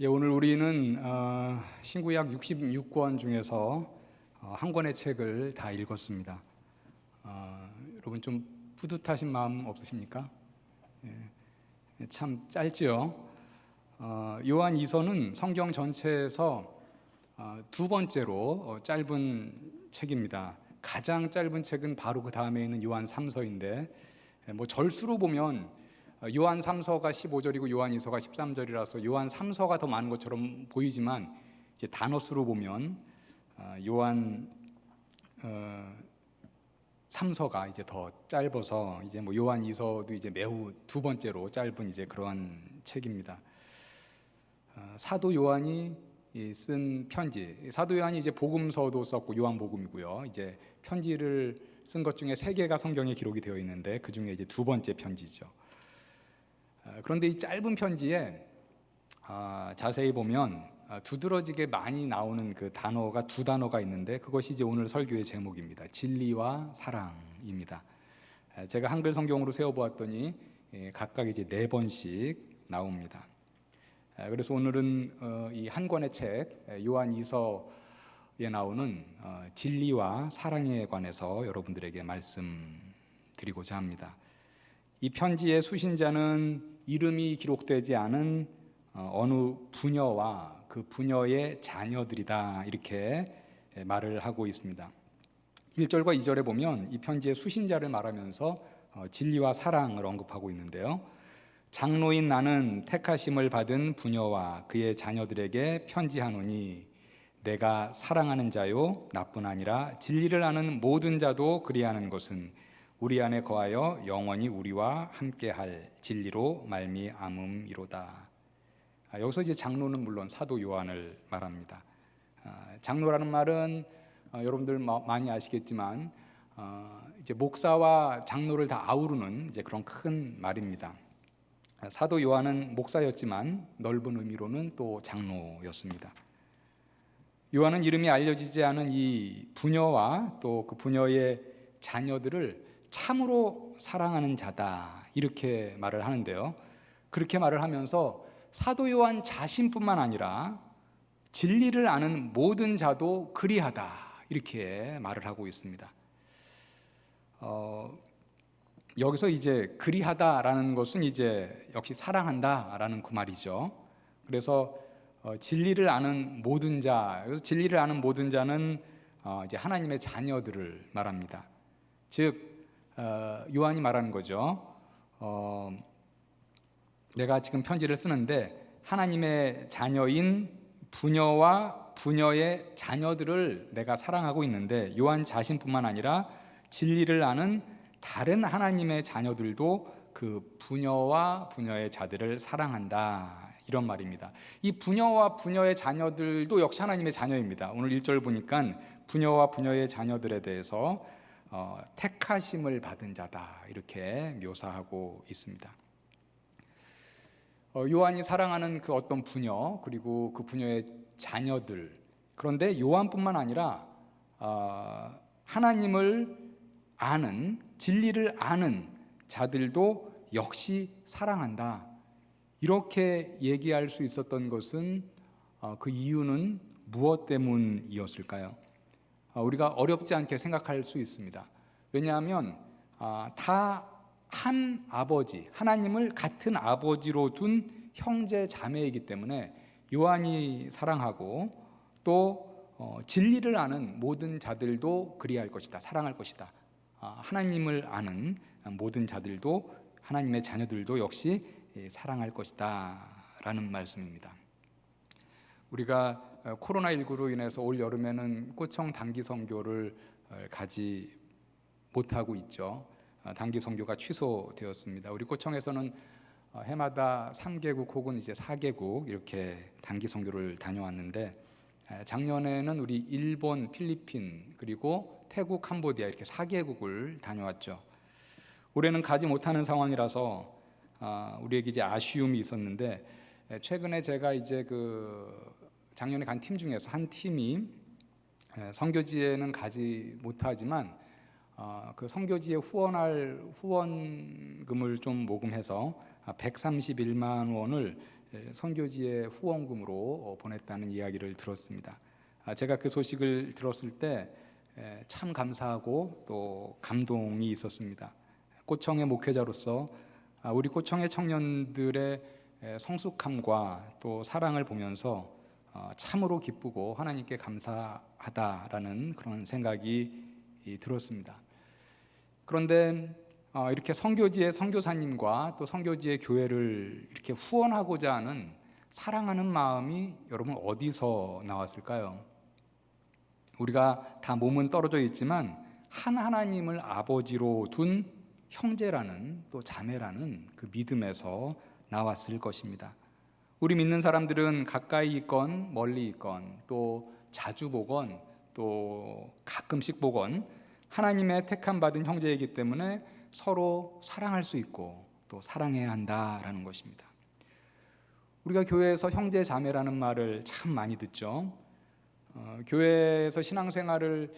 오늘 우리는 신구약 66권 중에서 한 권의 책을 다 읽었습니다. 여러분 좀 뿌듯하신 마음 없으십니까? 참 짧죠. 요한이서는 성경 전체에서 두 번째로 짧은 책입니다. 가장 짧은 책은 바로 그 다음에 있는 요한 3서인데 절수로 보면 요한 3서가 15절이고 요한 2서가 13절이라서 요한 3서가 더 많은 것처럼 보이지만 이제 단어 수로 보면 요한 3서가 이제 더 짧아서 이제 요한 2서도 이제 매우 두 번째로 짧은 이제 그러한 책입니다. 사도 요한이 쓴 편지, 사도 요한이 이제 복음서도 썼고 요한복음이고요. 이제 편지를 쓴 것 중에 3개가 성경에 기록이 되어 있는데 그 중에 이제 두 번째 편지죠. 그런데 이 짧은 편지에 자세히 보면 두드러지게 많이 나오는 그 단어가 두 단어가 있는데 그것이 이제 오늘 설교의 제목입니다. 진리와 사랑입니다. 제가 한글 성경으로 세어보았더니 각각 이제 4번씩 나옵니다. 그래서 오늘은 이 한 권의 책 요한 2서에 나오는 진리와 사랑에 관해서 여러분들에게 말씀드리고자 합니다. 이 편지의 수신자는 이름이 기록되지 않은 어느 부녀와 그 부녀의 자녀들이다 이렇게 말을 하고 있습니다. 1절과 2절에 보면 이 편지의 수신자를 말하면서 진리와 사랑을 언급하고 있는데요. 장로인 나는 택하심을 받은 부녀와 그의 자녀들에게 편지하노니 내가 사랑하는 자요 나뿐 아니라 진리를 아는 모든 자도 그리하는 것은 우리 안에 거하여 영원히 우리와 함께할 진리로 말미암음이로다. 여기서 이제 장로는 물론 사도 요한을 말합니다. 장로라는 말은 여러분들 많이 아시겠지만 이제 목사와 장로를 다 아우르는 이제 그런 큰 말입니다. 사도 요한은 목사였지만 넓은 의미로는 또 장로였습니다. 요한은 이름이 알려지지 않은 이 부녀와 또 그 부녀의 자녀들을 참으로 사랑하는 자다 이렇게 말을 하는데요. 그렇게 말을 하면서 사도 요한 자신뿐만 아니라 진리를 아는 모든 자도 그리하다 이렇게 말을 하고 있습니다. 여기서 이제 그리하다라는 것은 이제 역시 사랑한다라는 그 말이죠. 그래서 진리를 아는 모든 자, 그래서 진리를 아는 모든 자는 이제 하나님의 자녀들을 말합니다. 즉 요한이 말하는 거죠. 내가 지금 편지를 쓰는데 하나님의 자녀인 부녀와 부녀의 자녀들을 내가 사랑하고 있는데 요한 자신뿐만 아니라 진리를 아는 다른 하나님의 자녀들도 그 부녀와 부녀의 자들을 사랑한다 이런 말입니다. 이 부녀와 부녀의 자녀들도 역시 하나님의 자녀입니다. 오늘 1절 보니까 부녀와 부녀의 자녀들에 대해서 택하심을 받은 자다 이렇게 묘사하고 있습니다. 요한이 사랑하는 그 어떤 부녀 그리고 그 부녀의 자녀들, 그런데 요한뿐만 아니라 하나님을 아는, 진리를 아는 자들도 역시 사랑한다 이렇게 얘기할 수 있었던 것은 그 이유는 무엇 때문이었을까요? 우리가 어렵지 않게 생각할 수 있습니다. 왜냐하면 다 한 아버지, 하나님을 같은 아버지로 둔 형제 자매이기 때문에 요한이 사랑하고 또 진리를 아는 모든 자들도 그리할 것이다, 사랑할 것이다. 하나님을 아는 모든 자들도, 하나님의 자녀들도 역시 사랑할 것이다 라는 말씀입니다. 우리가 코로나19로 인해서 올 여름에는 꼬청 단기 선교를 가지 못하고 있죠. 단기 선교가 취소되었습니다. 우리 꼬청에서는 해마다 3개국 혹은 이제 4개국 이렇게 단기 선교를 다녀왔는데 작년에는 우리 일본, 필리핀 그리고 태국, 캄보디아 이렇게 4개국을 다녀왔죠. 올해는 가지 못하는 상황이라서 우리에게 이제 아쉬움이 있었는데 최근에 제가 이제 작년에 간 팀 중에서 한 팀이 선교지에는 가지 못하지만 그 선교지에 후원할 후원금을 좀 모금해서 131만 원을 선교지에 후원금으로 보냈다는 이야기를 들었습니다. 제가 그 소식을 들었을 때 참 감사하고 또 감동이 있었습니다. 꼬청의 목회자로서 우리 꼬청의 청년들의 성숙함과 또 사랑을 보면서 참으로 기쁘고 하나님께 감사하다라는 그런 생각이 들었습니다. 그런데 이렇게 선교지의 선교사님과 또 선교지의 교회를 이렇게 후원하고자 하는 사랑하는 마음이 여러분 어디서 나왔을까요? 우리가 다 몸은 떨어져 있지만 한 하나님을 아버지로 둔 형제라는 또 자매라는 그 믿음에서 나왔을 것입니다. 우리 믿는 사람들은 가까이 있건 멀리 있건 또 자주 보건 또 가끔씩 보건 하나님의 택함 받은 형제이기 때문에 서로 사랑할 수 있고 또 사랑해야 한다라는 것입니다. 우리가 교회에서 형제 자매라는 말을 참 많이 듣죠. 교회에서 신앙생활을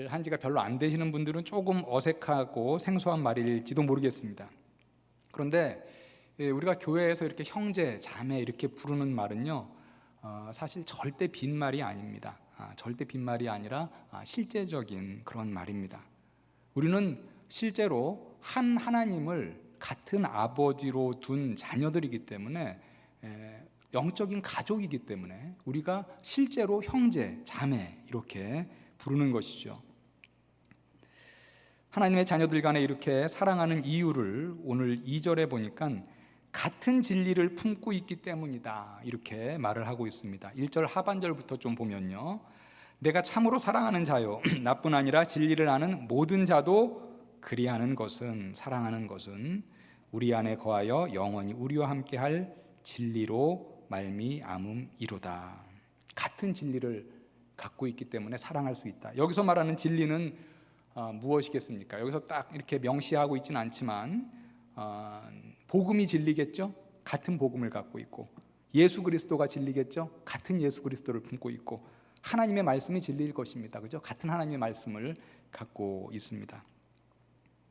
한 지가 별로 안 되시는 분들은 조금 어색하고 생소한 말일지도 모르겠습니다. 그런데 우리가 교회에서 이렇게 형제, 자매 이렇게 부르는 말은요, 사실 절대 빈말이 아닙니다. 절대 빈말이 아니라 실제적인 그런 말입니다. 우리는 실제로 한 하나님을 같은 아버지로 둔 자녀들이기 때문에 영적인 가족이기 때문에 우리가 실제로 형제, 자매 이렇게 부르는 것이죠. 하나님의 자녀들 간에 이렇게 사랑하는 이유를 오늘 2절에 보니까 같은 진리를 품고 있기 때문이다 이렇게 말을 하고 있습니다. 1절 하반절부터 좀 보면요, 내가 참으로 사랑하는 자요 나뿐 아니라 진리를 아는 모든 자도 그리하는 것은, 사랑하는 것은 우리 안에 거하여 영원히 우리와 함께할 진리로 말미암음이로다. 같은 진리를 갖고 있기 때문에 사랑할 수 있다. 여기서 말하는 진리는 무엇이겠습니까? 여기서 딱 이렇게 명시하고 있지는 않지만 복음이 진리겠죠? 같은 복음을 갖고 있고, 예수 그리스도가 진리겠죠? 같은 예수 그리스도를 품고 있고, 하나님의 말씀이 진리일 것입니다. 그죠? 같은 하나님의 말씀을 갖고 있습니다.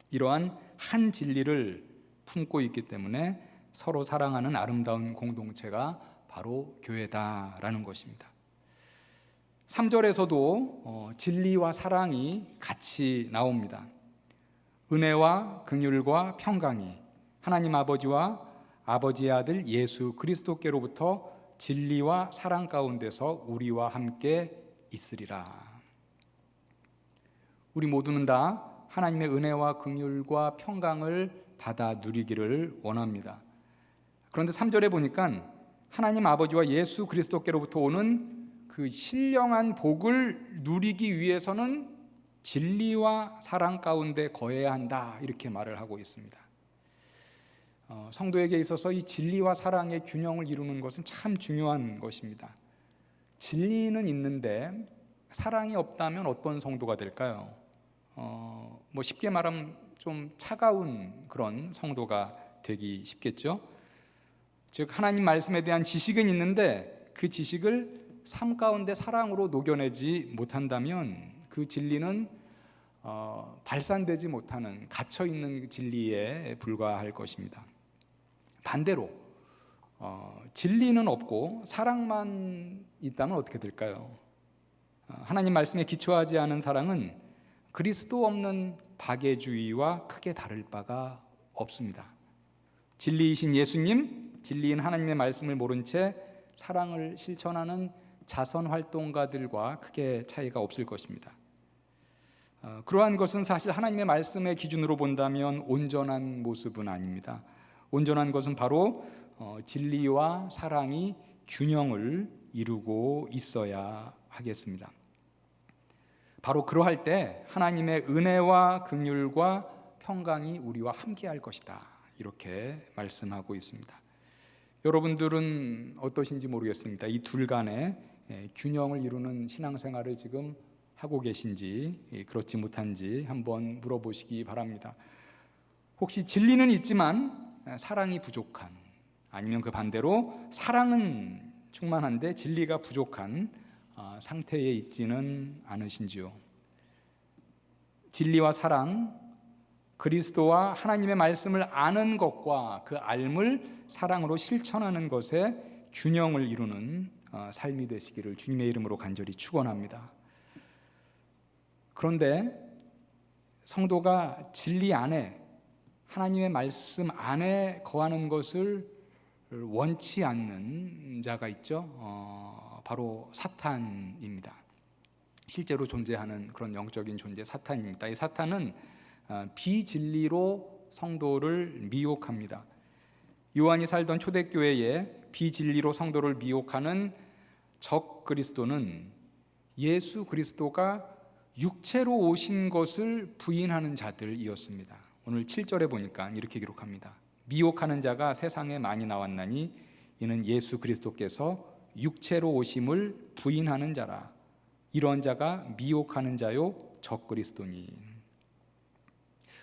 이러한 한 진리를 품고 있기 때문에 서로 사랑하는 아름다운 공동체가 바로 교회다라는 것입니다. 3절에서도 진리와 사랑이 같이 나옵니다. 은혜와 긍휼과 평강이 하나님 아버지와 아버지의 아들 예수 그리스도께로부터 진리와 사랑 가운데서 우리와 함께 있으리라. 우리 모두는 다 하나님의 은혜와 긍휼과 평강을 받아 누리기를 원합니다. 그런데 3절에 보니까 하나님 아버지와 예수 그리스도께로부터 오는 그 신령한 복을 누리기 위해서는 진리와 사랑 가운데 거해야 한다 이렇게 말을 하고 있습니다. 성도에게 있어서 이 진리와 사랑의 균형을 이루는 것은 참 중요한 것입니다. 진리는 있는데 사랑이 없다면 어떤 성도가 될까요? 쉽게 말하면 좀 차가운 그런 성도가 되기 쉽겠죠. 즉 하나님 말씀에 대한 지식은 있는데 그 지식을 삶 가운데 사랑으로 녹여내지 못한다면 그 진리는 발산되지 못하는 갇혀있는 진리에 불과할 것입니다. 반대로 진리는 없고 사랑만 있다면 어떻게 될까요? 하나님 말씀에 기초하지 않은 사랑은 그리스도 없는 박애주의와 크게 다를 바가 없습니다. 진리이신 예수님, 진리인 하나님의 말씀을 모른 채 사랑을 실천하는 자선활동가들과 크게 차이가 없을 것입니다. 그러한 것은 사실 하나님의 말씀의 기준으로 본다면 온전한 모습은 아닙니다. 온전한 것은 바로 진리와 사랑이 균형을 이루고 있어야 하겠습니다. 바로 그러할 때 하나님의 은혜와 긍휼과 평강이 우리와 함께할 것이다 이렇게 말씀하고 있습니다. 여러분들은 어떠신지 모르겠습니다. 이 둘 간의 균형을 이루는 신앙생활을 지금 하고 계신지 그렇지 못한지 한번 물어보시기 바랍니다. 혹시 진리는 있지만 사랑이 부족한, 아니면 그 반대로 사랑은 충만한데 진리가 부족한 상태에 있지는 않으신지요? 진리와 사랑 그리스도와 하나님의 말씀을 아는 것과 그 알을 사랑으로 실천하는 것에 균형을 이루는 삶이 되시기를 주님의 이름으로 간절히 축원합니다. 그런데 성도가 진리 안에, 하나님의 말씀 안에 거하는 것을 원치 않는 자가 있죠. 바로 사탄입니다. 실제로 존재하는 그런 영적인 존재, 사탄입니다. 이 사탄은 비진리로 성도를 미혹합니다. 요한이 살던 초대교회에 비진리로 성도를 미혹하는 적 그리스도는 예수 그리스도가 육체로 오신 것을 부인하는 자들이었습니다. 오늘 7절에 보니까 이렇게 기록합니다. 미혹하는 자가 세상에 많이 나왔나니 이는 예수 그리스도께서 육체로 오심을 부인하는 자라. 이런 자가 미혹하는 자요 적 그리스도니.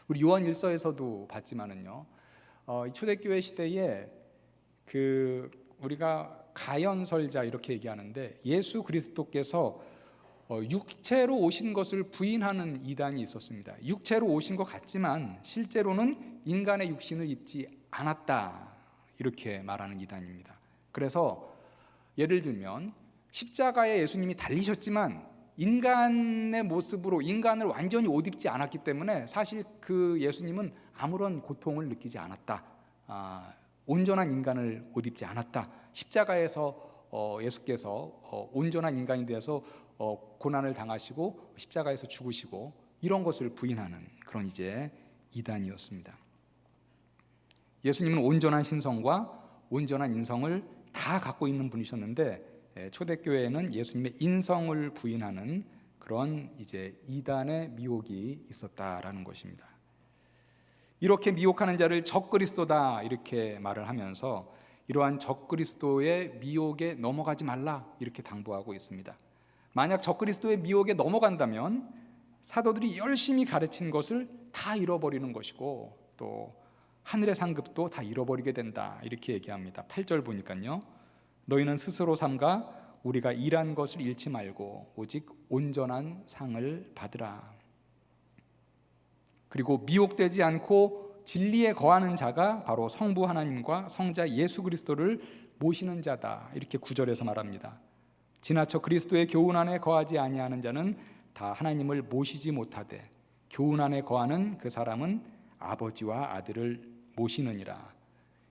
우리 요한 1서에서도 봤지만은요, 초대교회 시대에 우리가 가연설자 이렇게 얘기하는데, 예수 그리스도께서 육체로 오신 것을 부인하는 이단이 있었습니다. 육체로 오신 것 같지만 실제로는 인간의 육신을 입지 않았다, 이렇게 말하는 이단입니다. 그래서 예를 들면 십자가에 예수님이 달리셨지만 인간의 모습으로 인간을 완전히 옷 입지 않았기 때문에 사실 그 예수님은 아무런 고통을 느끼지 않았다, 온전한 인간을 옷 입지 않았다. 십자가에서 예수께서 온전한 인간이 되어서 고난을 당하시고 십자가에서 죽으시고 이런 것을 부인하는 그런 이제 이단이었습니다. 예수님은 온전한 신성과 온전한 인성을 다 갖고 있는 분이셨는데, 초대교회에는 예수님의 인성을 부인하는 그런 이제 이단의 미혹이 있었다라는 것입니다. 이렇게 미혹하는 자를 적그리스도다 이렇게 말을 하면서 이러한 적그리스도의 미혹에 넘어가지 말라 이렇게 당부하고 있습니다. 만약 적그리스도의 미혹에 넘어간다면 사도들이 열심히 가르친 것을 다 잃어버리는 것이고 또 하늘의 상급도 다 잃어버리게 된다 이렇게 얘기합니다. 8절 보니까요, 너희는 스스로 삼가 우리가 일한 것을 잃지 말고 오직 온전한 상을 받으라. 그리고 미혹되지 않고 진리에 거하는 자가 바로 성부 하나님과 성자 예수 그리스도를 모시는 자다 이렇게 9절에서 말합니다. 지나쳐 그리스도의 교훈 안에 거하지 아니하는 자는 다 하나님을 모시지 못하되 교훈 안에 거하는 그 사람은 아버지와 아들을 모시느니라.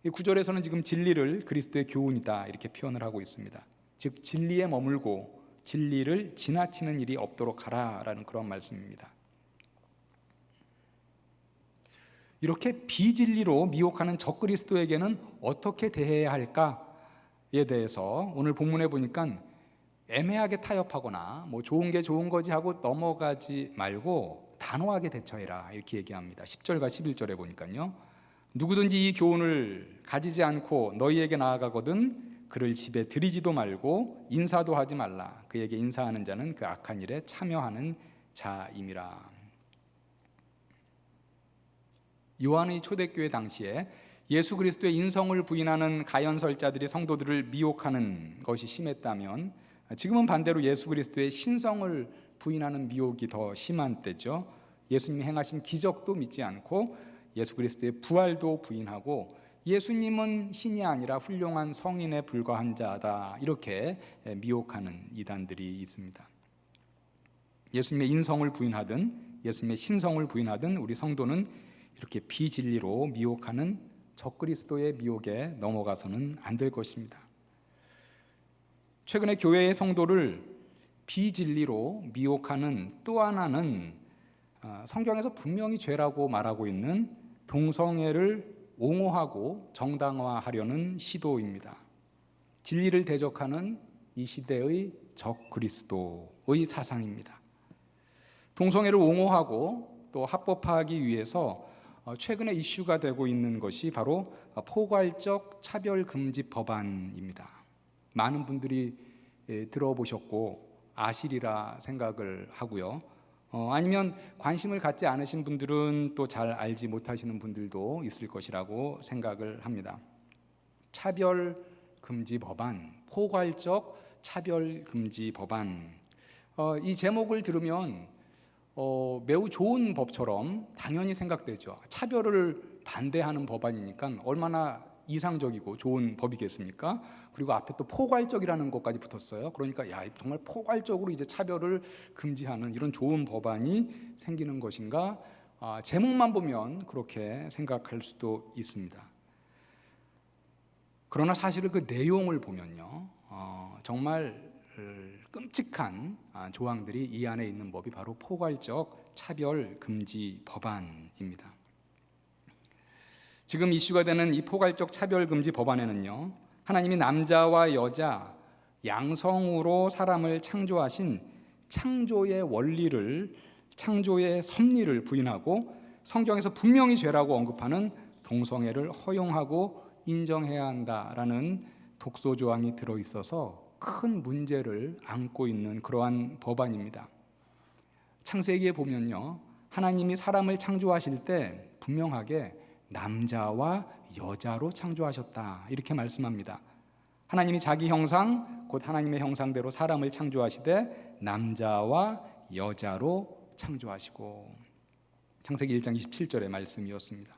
이 9절에서는 지금 진리를 그리스도의 교훈이다 이렇게 표현을 하고 있습니다. 즉 진리에 머물고 진리를 지나치는 일이 없도록 하라라는 그런 말씀입니다. 이렇게 비진리로 미혹하는 적그리스도에게는 어떻게 대해야 할까에 대해서 오늘 본문에 보니까 애매하게 타협하거나 뭐 좋은 게 좋은 거지 하고 넘어가지 말고 단호하게 대처해라 이렇게 얘기합니다. 10절과 11절에 보니까요, 누구든지 이 교훈을 가지지 않고 너희에게 나아가거든 그를 집에 들이지도 말고 인사도 하지 말라. 그에게 인사하는 자는 그 악한 일에 참여하는 자임이라. 요한의 초대교회 당시에 예수 그리스도의 인성을 부인하는 가연설자들이 성도들을 미혹하는 것이 심했다면, 지금은 반대로 예수 그리스도의 신성을 부인하는 미혹이 더 심한 때죠. 예수님이 행하신 기적도 믿지 않고 예수 그리스도의 부활도 부인하고 예수님은 신이 아니라 훌륭한 성인에 불과한 자다 이렇게 미혹하는 이단들이 있습니다. 예수님의 인성을 부인하든 예수님의 신성을 부인하든 우리 성도는 이렇게 비진리로 미혹하는 적그리스도의 미혹에 넘어가서는 안 될 것입니다. 최근에 교회의 성도를 비진리로 미혹하는 또 하나는 성경에서 분명히 죄라고 말하고 있는 동성애를 옹호하고 정당화하려는 시도입니다. 진리를 대적하는 이 시대의 적그리스도의 사상입니다. 동성애를 옹호하고 또 합법화하기 위해서 최근에 이슈가 되고 있는 것이 바로 포괄적 차별금지 법안입니다. 많은 분들이 들어보셨고 아시리라 생각을 하고요. 아니면 관심을 갖지 않으신 분들은 또 잘 알지 못하시는 분들도 있을 것이라고 생각을 합니다. 차별금지 법안, 포괄적 차별금지 법안. 이 제목을 들으면 매우 좋은 법처럼 당연히 생각되죠. 차별을 반대하는 법안이니까 얼마나 이상적이고 좋은 법이겠습니까? 그리고 앞에 또 포괄적이라는 것까지 붙었어요. 그러니까 야, 정말 포괄적으로 이제 차별을 금지하는 이런 좋은 법안이 생기는 것인가? 제목만 보면 그렇게 생각할 수도 있습니다. 그러나 사실은 그 내용을 보면요, 정말 끔찍한 조항들이 이 안에 있는 법이 바로 포괄적 차별 금지 법안입니다. 지금 이슈가 되는 이 포괄적 차별 금지 법안에는요, 하나님이 남자와 여자 양성으로 사람을 창조하신 창조의 원리를, 창조의 섭리를 부인하고 성경에서 분명히 죄라고 언급하는 동성애를 허용하고 인정해야 한다라는 독소 조항이 들어있어서 큰 문제를 안고 있는 그러한 법안입니다. 창세기에 보면요, 하나님이 사람을 창조하실 때 분명하게 남자와 여자로 창조하셨다 이렇게 말씀합니다. 하나님이 자기 형상 곧 하나님의 형상대로 사람을 창조하시되 남자와 여자로 창조하시고, 창세기 1장 27절의 말씀이었습니다.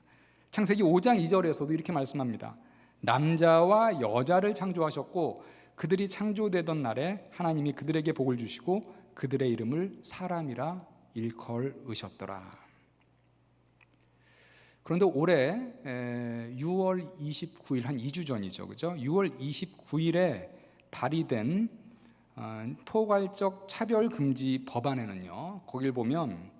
창세기 5장 2절에서도 이렇게 말씀합니다. 남자와 여자를 창조하셨고 그들이 창조되던 날에 하나님이 그들에게 복을 주시고 그들의 이름을 사람이라 일컬으셨더라. 그런데 올해 6월 29일, 한 2주 전이죠, 그죠? 6월 29일에 발의된 포괄적 차별 금지 법안에는요, 거길 보면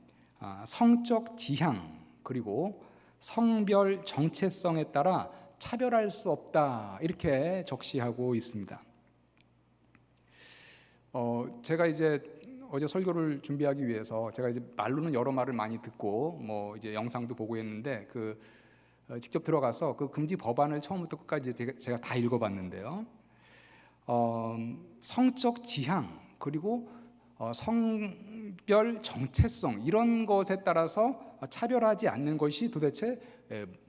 성적 지향 그리고 성별 정체성에 따라 차별할 수 없다 이렇게 적시하고 있습니다. 제가 이제 어제 설교를 준비하기 위해서 제가 이제 말로는 여러 말을 많이 듣고 뭐 이제 영상도 보고 했는데 직접 들어가서 그 금지 법안을 처음부터 끝까지 제가 다 읽어봤는데요. 성적 지향 그리고 성별 정체성 이런 것에 따라서 차별하지 않는 것이 도대체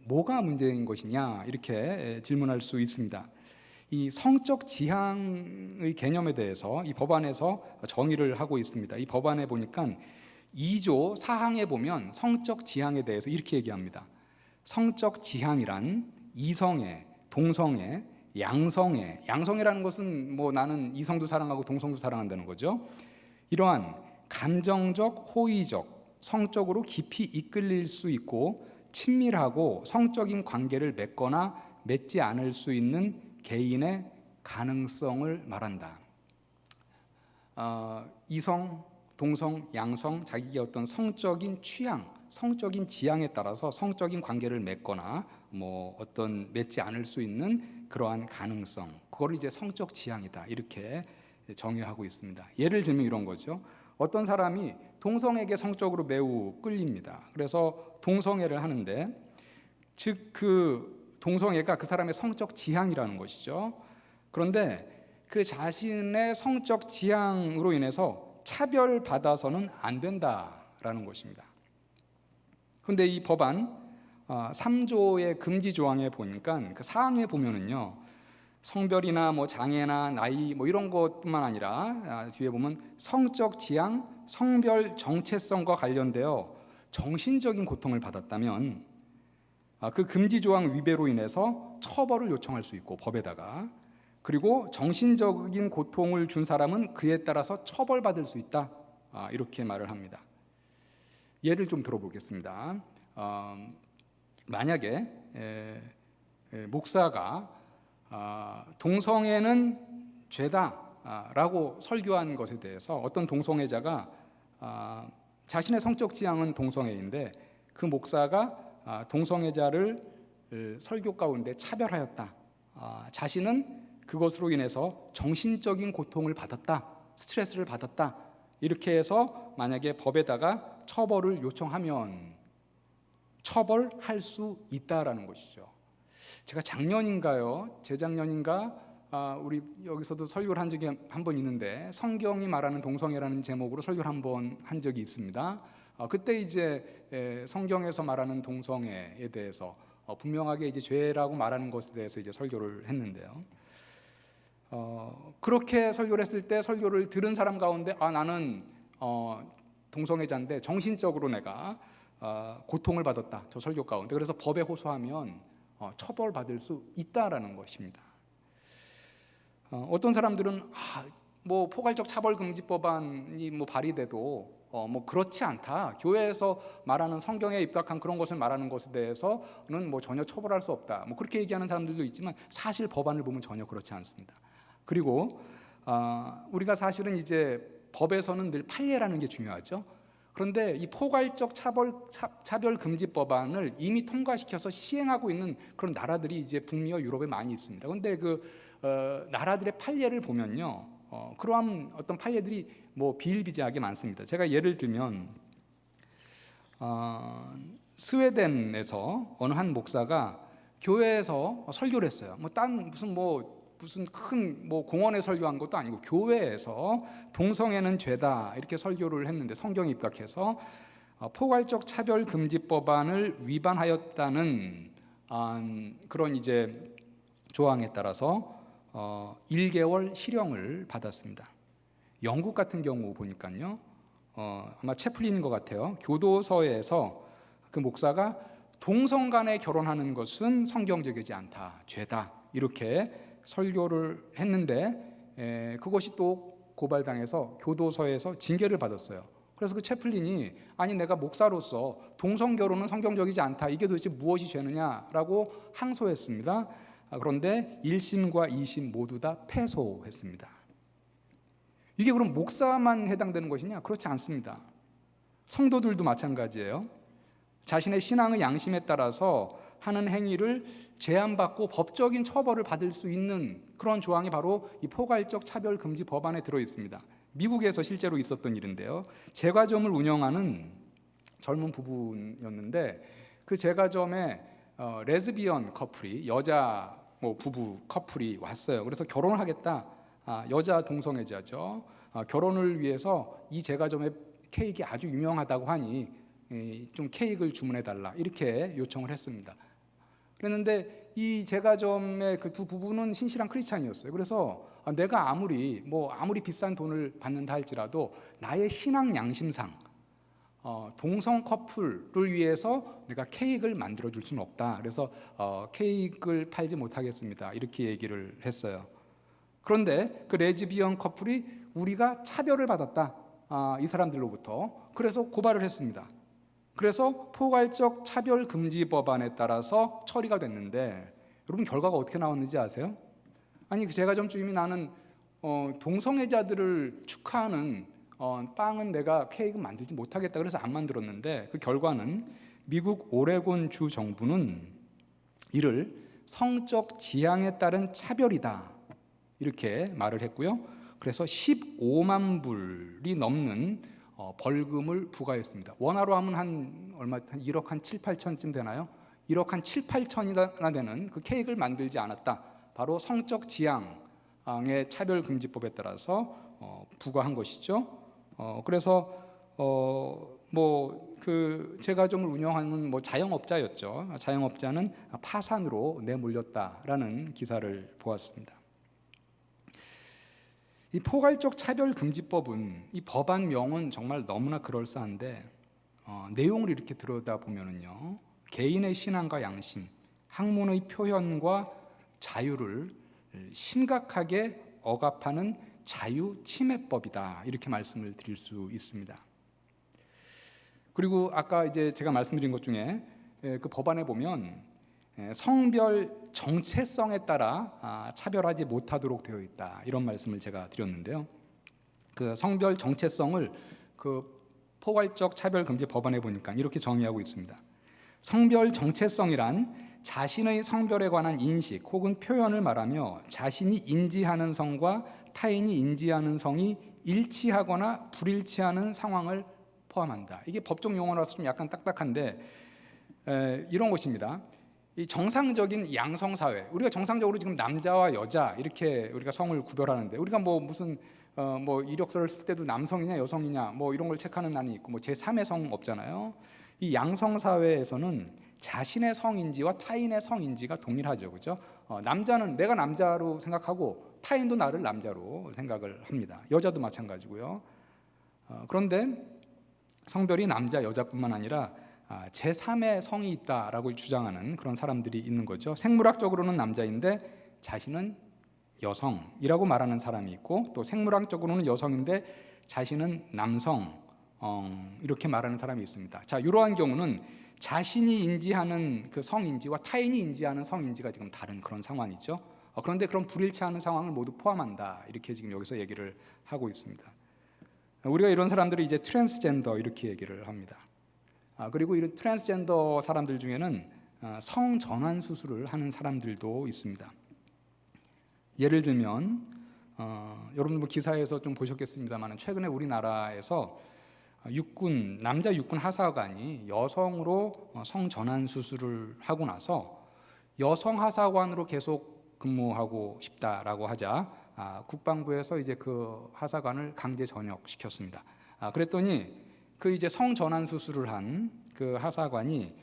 뭐가 문제인 것이냐 이렇게 질문할 수 있습니다. 이 성적 지향의 개념에 대해서 이 법안에서 정의를 하고 있습니다. 이 법안에 보니까 2조 4항에 보면 성적 지향에 대해서 이렇게 얘기합니다. 성적 지향이란 이성애, 동성애, 양성애, 양성애라는 것은 뭐 나는 이성도 사랑하고 동성도 사랑한다는 거죠. 이러한 감정적, 호의적, 성적으로 깊이 이끌릴 수 있고 친밀하고 성적인 관계를 맺거나 맺지 않을 수 있는 개인의 가능성을 말한다. 이성, 동성, 양성, 자기의 어떤 성적인 취향, 성적인 지향에 따라서 성적인 관계를 맺거나 뭐 어떤 맺지 않을 수 있는 그러한 가능성, 그거를 이제 성적 지향이다 이렇게 정의하고 있습니다. 예를 들면 이런 거죠. 어떤 사람이 동성에게 성적으로 매우 끌립니다. 그래서 동성애를 하는데, 즉 그 동성애가 그 사람의 성적 지향이라는 것이죠. 그런데 그 자신의 성적 지향으로 인해서 차별받아서는 안 된다라는 것입니다. 그런데 이 법안 3조의 금지 조항에 보니까 그 사항에 보면은요, 성별이나 뭐 장애나 나이 뭐 이런 것뿐만 아니라 뒤에 보면 성적 지향, 성별 정체성과 관련되어 정신적인 고통을 받았다면 그 금지 조항 위배로 인해서 처벌을 요청할 수 있고 법에다가, 그리고 정신적인 고통을 준 사람은 그에 따라서 처벌받을 수 있다 이렇게 말을 합니다. 예를 좀 들어보겠습니다. 만약에 목사가 동성애는 죄다라고 설교한 것에 대해서 어떤 동성애자가 자신의 성적 지향은 동성애인데 그 목사가 동성애자를 설교 가운데 차별하였다, 자신은 그것으로 인해서 정신적인 고통을 받았다, 스트레스를 받았다, 이렇게 해서 만약에 법에다가 처벌을 요청하면 처벌할 수 있다라는 것이죠. 제가 작년인가요? 재작년인가? 우리 여기서도 설교를 한 적이 한 번 있는데 성경이 말하는 동성애라는 제목으로 설교를 한 번 한 적이 있습니다. 그때 이제 성경에서 말하는 동성애에 대해서 분명하게 이제 죄라고 말하는 것에 대해서 이제 설교를 했는데요. 그렇게 설교를 했을 때 설교를 들은 사람 가운데 나는 동성애자인데 정신적으로 내가 고통을 받았다, 저 설교 가운데. 그래서 법에 호소하면 처벌받을 수 있다라는 것입니다. 어떤 사람들은 뭐 포괄적 차별금지법안이 뭐 발의돼도 뭐 그렇지 않다, 교회에서 말하는 성경에 입각한 그런 것을 말하는 것에 대해서는 뭐 전혀 처벌할 수 없다, 뭐 그렇게 얘기하는 사람들도 있지만 사실 법안을 보면 전혀 그렇지 않습니다. 그리고 우리가 사실은 이제 법에서는 늘 판례라는 게 중요하죠. 그런데 이 포괄적 차별금지법안을 이미 통과시켜서 시행하고 있는 그런 나라들이 이제 북미와 유럽에 많이 있습니다. 그런데 그 나라들의 판례를 보면요, 그러한 어떤 판례들이 뭐 비일비재하게 많습니다. 제가 예를 들면 스웨덴에서 어느 한 목사가 교회에서 설교를 했어요. 무슨 큰 공원에 설교한 것도 아니고 교회에서 동성애는 죄다 이렇게 설교를 했는데, 성경에 입각해서 포괄적 차별금지법안을 위반하였다는 그런 이제 조항에 따라서 1개월 실형을 받았습니다. 영국 같은 경우 보니까요, 아마 채플린인 것 같아요. 교도소에서 그 목사가 동성 간에 결혼하는 것은 성경적이지 않다, 죄다, 이렇게 설교를 했는데 그것이 또 고발당해서 교도소에서 징계를 받았어요. 그래서 그 채플린이 아니 내가 목사로서 동성 결혼은 성경적이지 않다, 이게 도대체 무엇이 죄느냐라고 항소했습니다. 그런데 1심과 2심 모두 다 패소했습니다. 이게 그럼 목사만 해당되는 것이냐? 그렇지 않습니다. 성도들도 마찬가지예요. 자신의 신앙의 양심에 따라서 하는 행위를 제한받고 법적인 처벌을 받을 수 있는 그런 조항이 바로 이 포괄적 차별금지 법안에 들어 있습니다. 미국에서 실제로 있었던 일인데요, 제과점을 운영하는 젊은 부부였는데 그 제과점에 레즈비언 커플이, 여자 부부 커플이 왔어요. 그래서 결혼을 하겠다, 여자 동성애자죠. 결혼을 위해서 이 제과점의 케이크 아주 유명하다고 하니 좀 케이크를 주문해달라, 이렇게 요청을 했습니다. 그랬는데 이 제과점의 그 두 부부는 신실한 크리스찬이었어요. 그래서 내가 아무리 비싼 돈을 받는다 할지라도 나의 신앙 양심상 동성 커플을 위해서 내가 케이크를 만들어 줄 수는 없다, 그래서 케이크를 팔지 못하겠습니다, 이렇게 얘기를 했어요. 그런데 그 레즈비언 커플이 우리가 차별을 받았다, 이 사람들로부터. 그래서 고발을 했습니다. 그래서 포괄적 차별금지법안에 따라서 처리가 됐는데, 여러분 결과가 어떻게 나왔는지 아세요? 아니 그 제과점 주임이 나는 동성애자들을 축하하는 빵은 내가 케이크 만들지 못하겠다, 그래서 안 만들었는데, 그 결과는 미국 오레곤 주 정부는 이를 성적 지향에 따른 차별이다, 이렇게 말을 했고요. 그래서 15만 불이 넘는 벌금을 부과했습니다. 원화로 하면 한 1억 한 7, 8천쯤 되나요? 1억 한 7, 8천이나 되는 그 케이크를 만들지 않았다, 바로 성적 지향의 차별금지법에 따라서 부과한 것이죠. 그래서 그 제과점을 운영하는 자영업자였죠. 자영업자는 파산으로 내몰렸다라는 기사를 보았습니다. 이 포괄적 차별금지법은, 이 법안명은 정말 너무나 그럴싸한데 내용을 이렇게 들여다보면요, 개인의 신앙과 양심, 학문의 표현과 자유를 심각하게 억압하는 자유침해법이다, 이렇게 말씀을 드릴 수 있습니다. 그리고 아까 이제 제가 말씀드린 것 중에 그 법안에 보면 성별 정체성에 따라 차별하지 못하도록 되어 있다, 이런 말씀을 제가 드렸는데요, 그 성별 정체성을 그 포괄적 차별금지 법안에 보니까 이렇게 정의하고 있습니다. 성별 정체성이란 자신의 성별에 관한 인식 혹은 표현을 말하며 자신이 인지하는 성과 타인이 인지하는 성이 일치하거나 불일치하는 상황을 포함한다. 이게 법적 용어라서 좀 약간 딱딱한데 이런 것입니다. 이 정상적인 양성 사회, 우리가 정상적으로 지금 남자와 여자 이렇게 우리가 성을 구별하는데, 우리가 무슨 이력서를 쓸 때도 남성이냐 여성이냐 이런 걸 체크하는 난이 있고 제3의 성 없잖아요. 이 양성 사회에서는 자신의 성인지와 타인의 성인지가 동일하죠, 그렇죠? 남자는 내가 남자로 생각하고 타인도 나를 남자로 생각을 합니다. 여자도 마찬가지고요. 그런데 성별이 남자 여자뿐만 아니라 제3의 성이 있다라고 주장하는 그런 사람들이 있는 거죠. 생물학적으로는 남자인데 자신은 여성이라고 말하는 사람이 있고, 또 생물학적으로는 여성인데 자신은 남성 이렇게 말하는 사람이 있습니다. 자, 이러한 경우는 자신이 인지하는 그 성인지와 타인이 인지하는 성인지가 지금 다른 그런 상황이죠. 그런데 그런 불일치하는 상황을 모두 포함한다, 이렇게 지금 여기서 얘기를 하고 있습니다. 우리가 이런 사람들을 이제 트랜스젠더 이렇게 얘기를 합니다. 그리고 이런 트랜스젠더 사람들 중에는 성전환 수술을 하는 사람들도 있습니다. 예를 들면 여러분 뭐 기사에서 좀 보셨겠습니다만, 최근에 우리나라에서 남자 육군 하사관이 여성으로 성전환 수술을 하고 나서 여성 하사관으로 계속 근무하고 싶다라고 하자 국방부에서 이제 그 하사관을 강제 전역시켰습니다. 그랬더니 그 이제 성전환 수술을 한 그 하사관이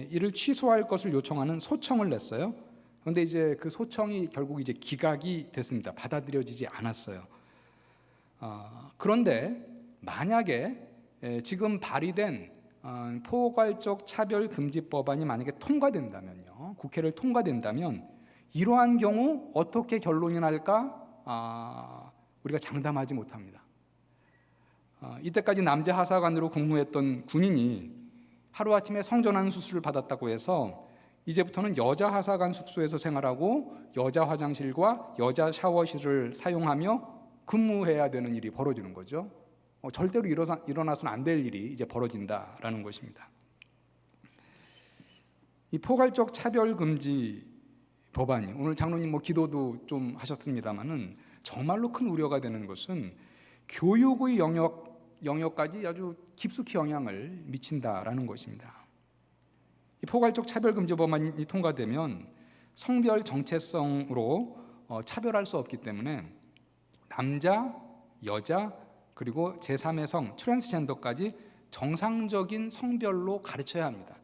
이를 취소할 것을 요청하는 소청을 냈어요. 그런데 이제 그 소청이 결국 이제 기각이 됐습니다. 받아들여지지 않았어요. 그런데 만약에 지금 발의된 포괄적 차별금지법안이 만약에 통과된다면요, 국회를 통과된다면 이러한 경우 어떻게 결론이 날까 우리가 장담하지 못합니다. 이때까지 남자 하사관으로 근무했던 군인이 하루아침에 성전환 수술을 받았다고 해서 이제부터는 여자 하사관 숙소에서 생활하고 여자 화장실과 여자 샤워실을 사용하며 근무해야 되는 일이 벌어지는 거죠. 절대로 일어나서는 안 될 일이 이제 벌어진다라는 것입니다. 이 포괄적 차별금지 법안이, 오늘 장로님 뭐 기도도 좀 하셨습니다만은 정말로 큰 우려가 되는 것은 교육의 영역까지 아주 깊숙이 영향을 미친다라는 것입니다. 이 포괄적 차별금지 법안이 통과되면 성별 정체성으로 차별할 수 없기 때문에 남자, 여자, 그리고 제3의 성, 트랜스젠더까지 정상적인 성별로 가르쳐야 합니다.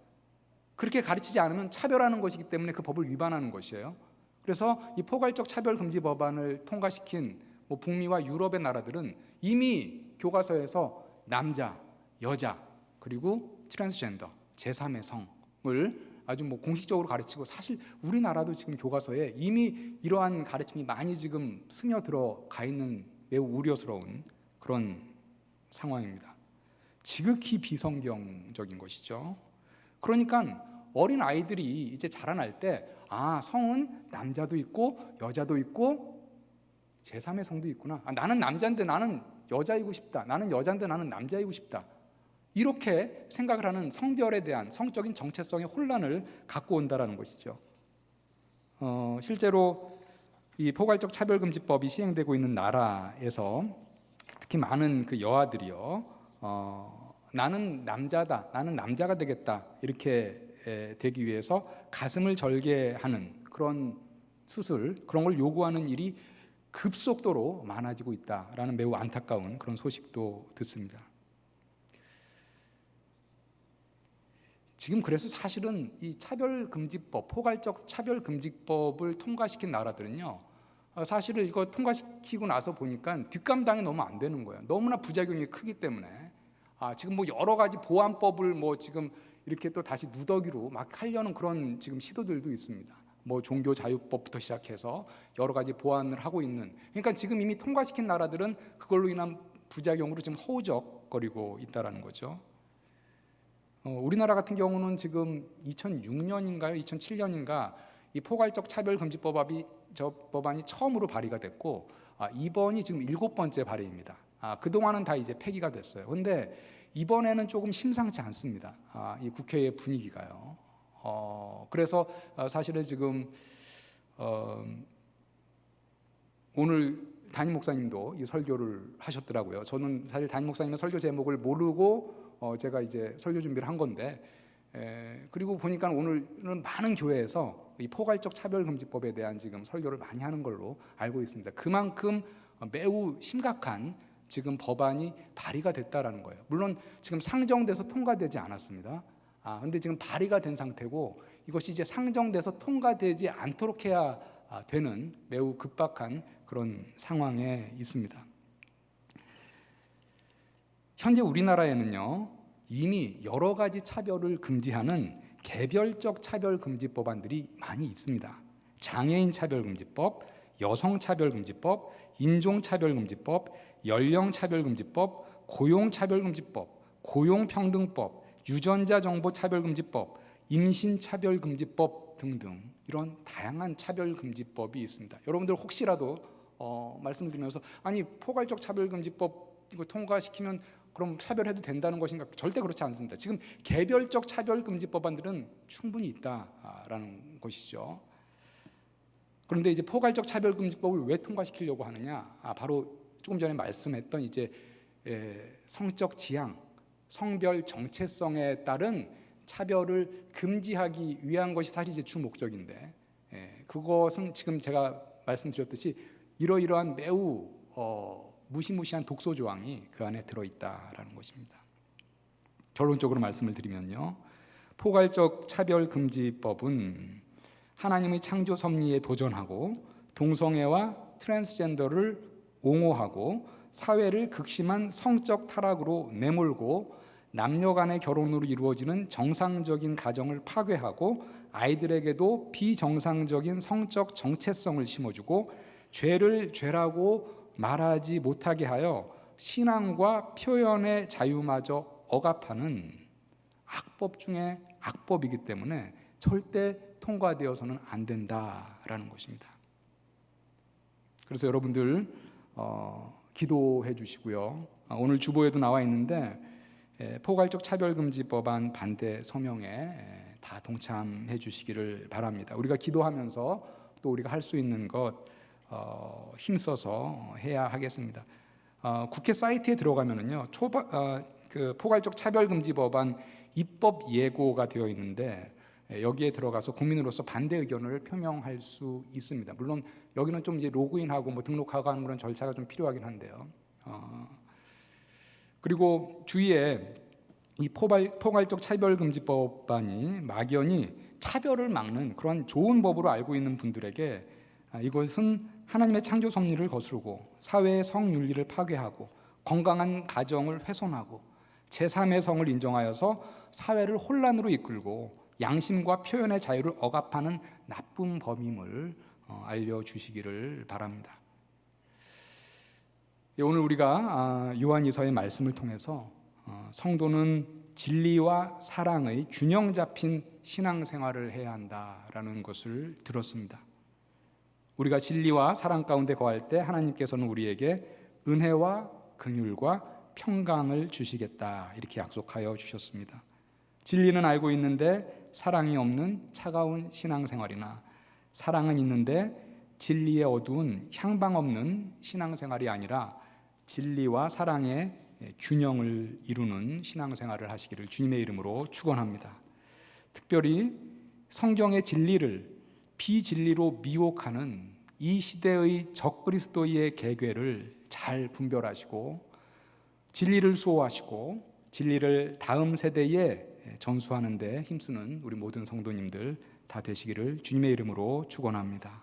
그렇게 가르치지 않으면 차별하는 것이기 때문에 그 법을 위반하는 것이에요. 그래서 이 포괄적 차별금지 법안을 통과시킨 북미와 유럽의 나라들은 이미 교과서에서 남자, 여자, 그리고 트랜스젠더, 제3의 성을 아주 공식적으로 가르치고, 사실 우리나라도 지금 교과서에 이미 이러한 가르침이 많이 지금 스며들어 가 있는 매우 우려스러운 그런 상황입니다. 지극히 비성경적인 것이죠. 그러니까 어린 아이들이 이제 자라날 때 성은 남자도 있고 여자도 있고 제3의 성도 있구나. 나는 남자인데 나는 여자이고 싶다. 나는 여자인데 나는 남자이고 싶다. 이렇게 생각을 하는 성별에 대한 성적인 정체성의 혼란을 갖고 온다라는 것이죠. 실제로 이 포괄적 차별금지법이 시행되고 있는 나라에서 특히 많은 그 여아들이요, 나는 남자다, 나는 남자가 되겠다, 이렇게 되기 위해서 가슴을 절개하는 그런 수술, 그런 걸 요구하는 일이 급속도로 많아지고 있다라는 매우 안타까운 그런 소식도 듣습니다. 지금 그래서 사실은 이 차별금지법, 포괄적 차별금지법을 통과시킨 나라들은요, 사실은 이거 통과시키고 나서 보니까 뒷감당이 너무 안 되는 거예요. 너무나 부작용이 크기 때문에 지금 여러 가지 보완법을 지금 이렇게 또 다시 누더기로 막 하려는 그런 지금 시도들도 있습니다. 종교자유법부터 시작해서 여러 가지 보완을 하고 있는, 그러니까 지금 이미 통과시킨 나라들은 그걸로 인한 부작용으로 지금 허우적거리고 있다라는 거죠. 우리나라 같은 경우는 지금 2006년인가요? 2007년인가 이 포괄적 차별금지법안이 처음으로 발의가 됐고, 이번이 지금 7번째 발의입니다. 그동안은 다 이제 폐기가 됐어요. 그런데 이번에는 조금 심상치 않습니다. 이 국회의 분위기가요. 그래서 사실은 지금 오늘 담임 목사님도 이 설교를 하셨더라고요. 저는 사실 담임 목사님의 설교 제목을 모르고 제가 이제 설교 준비를 한 건데, 그리고 보니까 오늘은 많은 교회에서 이 포괄적 차별금지법에 대한 지금 설교를 많이 하는 걸로 알고 있습니다. 그만큼 매우 심각한 지금 법안이 발의가 됐다라는 거예요. 물론 지금 상정돼서 통과되지 않았습니다. 근데 지금 발의가 된 상태고, 이것이 이제 상정돼서 통과되지 않도록 해야 되는 매우 급박한 그런 상황에 있습니다. 현재 우리나라에는요, 이미 여러 가지 차별을 금지하는 개별적 차별금지법안들이 많이 있습니다. 장애인 차별금지법, 여성차별금지법, 인종차별금지법, 연령차별금지법, 고용차별금지법, 고용평등법, 유전자정보차별금지법, 임신차별금지법 등등 이런 다양한 차별금지법이 있습니다. 여러분들 혹시라도 말씀드리면서 아니 포괄적 차별금지법 이거 통과시키면 그럼 차별해도 된다는 것인가? 절대 그렇지 않습니다. 지금 개별적 차별금지법안들은 충분히 있다라는 것이죠. 그런데 이제 포괄적 차별금지법을 왜 통과시키려고 하느냐? 바로 조금 전에 말씀했던 이제 성적 지향, 성별 정체성에 따른 차별을 금지하기 위한 것이 사실 이제 주 목적인데, 그것은 지금 제가 말씀드렸듯이 이러이러한 매우 무시무시한 독소 조항이 그 안에 들어있다라는 것입니다. 결론적으로 말씀을 드리면요, 포괄적 차별금지법은 하나님의 창조 섭리에 도전하고 동성애와 트랜스젠더를 옹호하고 사회를 극심한 성적 타락으로 내몰고 남녀 간의 결혼으로 이루어지는 정상적인 가정을 파괴하고 아이들에게도 비정상적인 성적 정체성을 심어주고 죄를 죄라고 말하지 못하게 하여 신앙과 표현의 자유마저 억압하는 악법 중에 악법이기 때문에 절대 통과되어서는 안 된다라는 것입니다. 그래서 여러분들 기도해 주시고요. 오늘 주보에도 나와 있는데 포괄적 차별금지법안 반대 서명에 다 동참해 주시기를 바랍니다. 우리가 기도하면서 또 우리가 할 수 있는 것 힘써서 해야 하겠습니다. 국회 사이트에 들어가면은요, 그 포괄적 차별금지법안 입법 예고가 되어 있는데 여기에 들어가서 국민으로서 반대 의견을 표명할 수 있습니다. 물론 여기는 좀 이제 로그인하고 뭐 등록하고 하는 그런 절차가 좀 필요하긴 한데요. 그리고 주위에 이 포괄적 차별금지법안이 막연히 차별을 막는 그런 좋은 법으로 알고 있는 분들에게 이것은 하나님의 창조 섭리를 거스르고 사회의 성윤리를 파괴하고 건강한 가정을 훼손하고 제3의 성을 인정하여서 사회를 혼란으로 이끌고 양심과 표현의 자유를 억압하는 나쁜 법임을 알려주시기를 바랍니다. 오늘 우리가 요한이서의 말씀을 통해서 성도는 진리와 사랑의 균형 잡힌 신앙생활을 해야 한다라는 것을 들었습니다. 우리가 진리와 사랑 가운데 거할 때 하나님께서는 우리에게 은혜와 긍휼과 평강을 주시겠다 이렇게 약속하여 주셨습니다. 진리는 알고 있는데 사랑이 없는 차가운 신앙생활이나 사랑은 있는데 진리의 어두운 향방 없는 신앙생활이 아니라 진리와 사랑의 균형을 이루는 신앙생활을 하시기를 주님의 이름으로 축원합니다. 특별히 성경의 진리를 비진리로 미혹하는 이 시대의 적그리스도의 계궤를 잘 분별하시고 진리를 수호하시고 진리를 다음 세대에 전수하는 데 힘쓰는 우리 모든 성도님들 다 되시기를 주님의 이름으로 축원합니다.